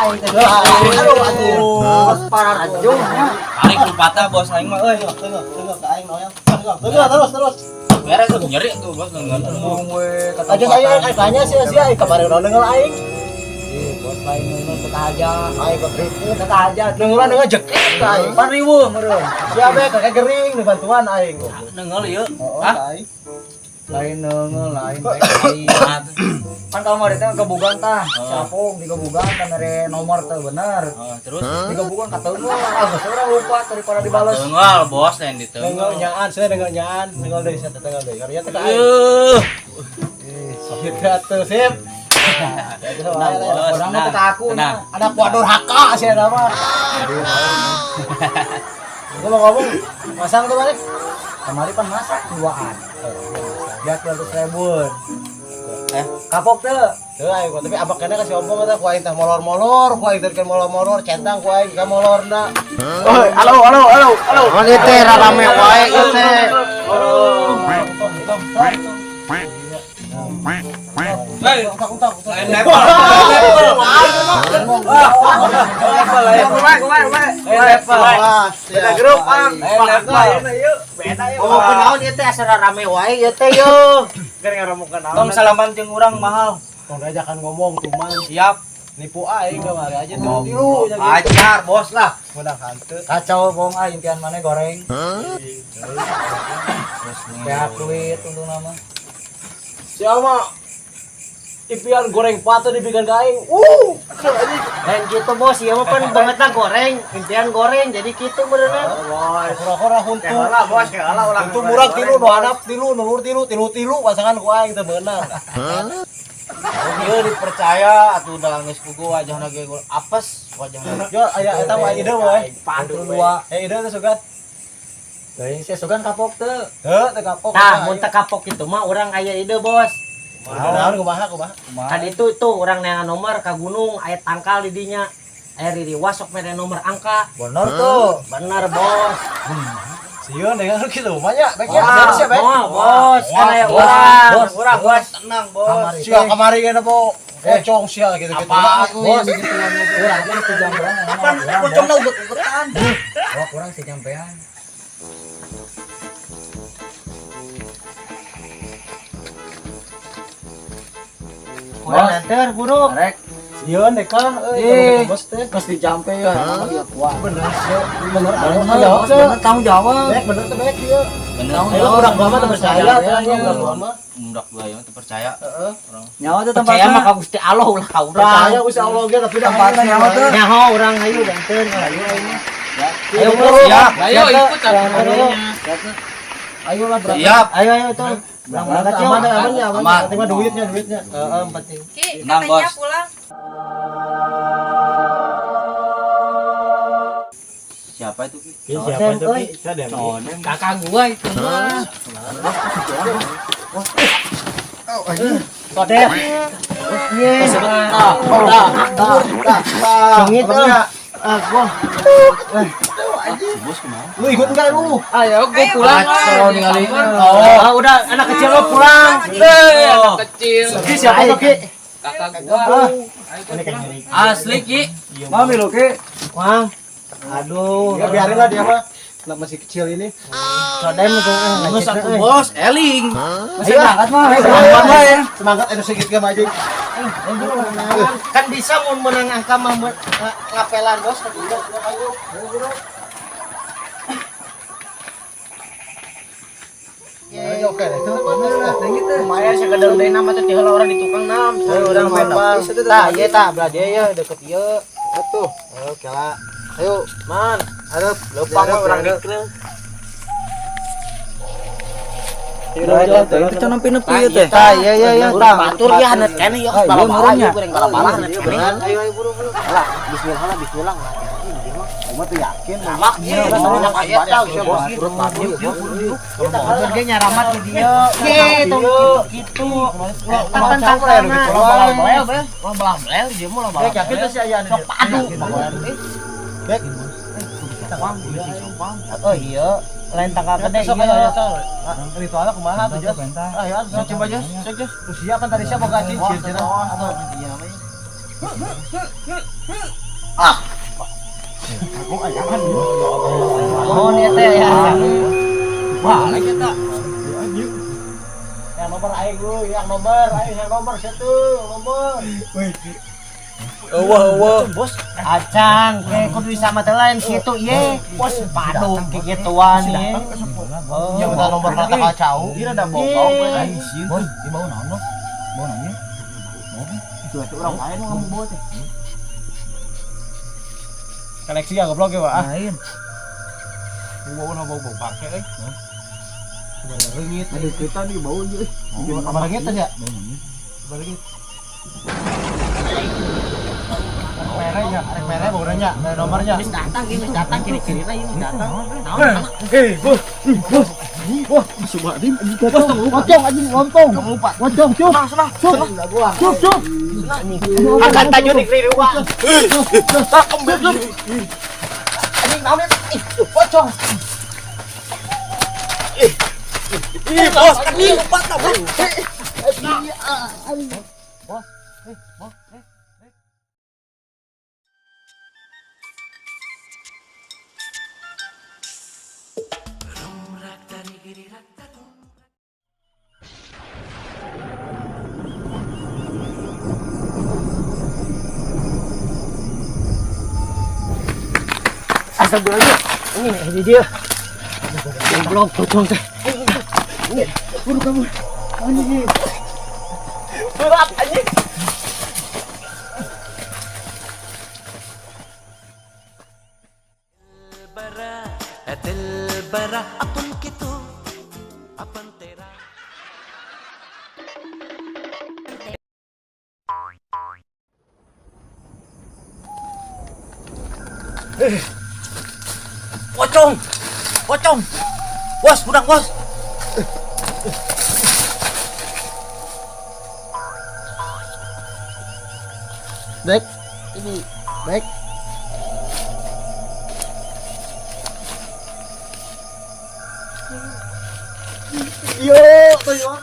Aduh, parah rajung. Tarik lu patah bos aing mah euy. Tengok ke aing noel. Terus. Beres tuh nyeri tuh bos dengar. Aja saya tanya sia-sia kemarin udah denger aing. Bos lain ngeungeun teu aja. Aing kok ribu. Teu aja. Dengeran dengan jekit aing. 4.000 meureun. Sia be kakek gering di bantuan aing. Dengar ieu. Hah? Lain neungeun lain baik lain. Kan kamari teh kebugan tah. Sapung di kebugan teh mere nomor teh bener. Terus Di kebugan kateunggal geus urang lupa daripada dibales. dengar bos lain di Dengar nyaan, saya dengar nyaan. Dengar deui saya dengar deui. Karya teh aing. Sahir atuh sip. Orang mah teh ka aku. Ada kuador haka sih ada mah. Gua mau ngomong, masang tuh balik. Kamari pan masak duaan. Lihat 200.000. Kapok teh. Tuh aing tapi abak kana kasih omong eta ku aing teh molor-molor, ku aing teh molor-molor, centang ku aing ka molorna. Oi, halo. Oh ieu teh rame wae ieu teh. Hei, lain level. Beda grup ang. Oh kunaon ieu teh asal rame wae ieu teh yo. Keur ngaromukeun naon. Tong salaman jeung urang mahal. Tong diajakan ngomong tuman. Siap. Nipu aing kamari aja tilu jadi. Ajar bos lah. Mudah hanteu. Kacau bong impian mana goreng. Kayak duit untuk nama. Siapa? Impian goreng pato dibikin ka aing. Dan gitu bos, ya mah pan banget lah goreng, impian goreng, jadi gitu beneran. Kura-kura huntu. Kalah bos, kalah ulang. Huntu murag tilu, nu handap tilu, nu lur tilu pasangan ku aing teh beunang. Ieu dipercaya atuh udah geus pugu wajahna ge apes wajahna. Yo aya eta mah ide we. Pantul dua. Ide teh sugat. Teuing sia sugan kapok teu. Heuh teh kapok. Nah, mun teu kapok itu mah urang aya ide bos. Naon kumaha. Kan itu urang neangan nomor ka gunung, aya tangkal di dinya. Aya ririwas sok mere nomor angka. Bener tuh. Bener bos. Sieun dengan kitu mah nya. Baik Wah, ya, siap wah, bos, kan aya urang. Urang bos, tenang bos. Sia kamari ge na po. Pocong sia gitu-gitu. Bos, urang kan sejampean. Kapan pocongna uget-ugetan? Wah, kurang sejampean. Kurang nanter buruk. Rek, Sieun deh kan. Euy, bos teh. geus dijampe ya. Lihat wah. Bener sih. Bener. Bener tanggung jawab. Baik bener teh baik ieu. Bener. Ayo urang lama teh percaya teh urang lama. Mundak bae teu percaya. Heeh. Nyawa tuh Percaya mah tempatnya. ka Gusti Allah ulah ka urang. Percaya Gusti Allah ge tapi Tempatnya nyawa tuh. Nyaho urang hayu danteun hayu ini. Ayo Siap. Ayo ikut Ayo lah berangkat. Siap. Ayo tuh. Berangkat aman ya aman. Aman. Penting mah duitnya. Heeh, penting. Ki, Tenang, katanya Bos. pulang. Siapa itu Ki? Siapa itu Ki? Ada Kakak gua itu mah. Kodeh. Ye. Sengit gua. Lu ikut enggak lu? Ayo gua pulang. Kalau ningali. Oh, udah anak kecil lo pulang. Anak kecil. Ki siapa itu Ki? Kakak gua. Ini kan nyari. Asli Ki. Mami lo ke. Wah. Aduh, Ya biarin lah dia mah. Lah masih kecil ini. Sodem itu. Geus aku bos, eling. Masih berangkat mah. Semangat anu sedikit ge maju. Kan bisa mun menang angka mah ngapelan bos kan juga. Ya oke itu. Lumayan sekedar deui nama teh tiheula orang di tukang nam. Urang memang. Tah, ieu tah belah dia ieu deket ieu. Atuh. Oke lah. Ayo, man. Hareup leumpang mah urang dikeun. Kita nampi nepi ya teh. Tah, iya tah. Batur ya hanet keneh yeuh bala-bala ieu goreng bala-bala hanet keneh. Ayo buru-buru. Lah, bismillah. Kamu tuh yakin? Mak, iya, banyak ayat ya, bos. Motor ge nyaramat di dia. Gitu. Kapan tangkana? Belah belel dia mah lah. Bek yakin tuh si aya Sok padu. Bek. Oh iya, lain tangkal gede Sok iya. aja sok. Ritualnya kumaha tuh, Jas? Ayo, coba Jas. Cek Jas. Tuh siapa tadi siapa gaji cincin? Atau iya, Oh nih teh ya. Balik eta. Yang nomor aing lu, yang nomor satu, nomor. Eueuh bos. Acang, kayak kudu bisa mata lain situ ye. Bos padu kayak gituan ye. Yang udah nomor kata kacau. Dia ada bau-bau kan. Boy, di bau naon lo? Bau naon ya? Itu orang lain ngomong bau teh. Koleksi ya goblok ya, Pak. Lain. Bau pakai euy. Reungit. Aduh kita di bau ieu. Kamar reungit ya? Bau naon? Merahnya, arek merah baunya, ada nomornya. Wis datang kiri-kiri lah ini datang. Akan taju di kiri rumah. Anjing naon eta? Pocong. Bos, anjing empat bos. Astagfirullah. Ini dia. Goblok pocong teh. Buru kamu. Anjing. Berat anjing. Pocong. Bos, budak bos. Baik. Ini baik. Yo, tuyul.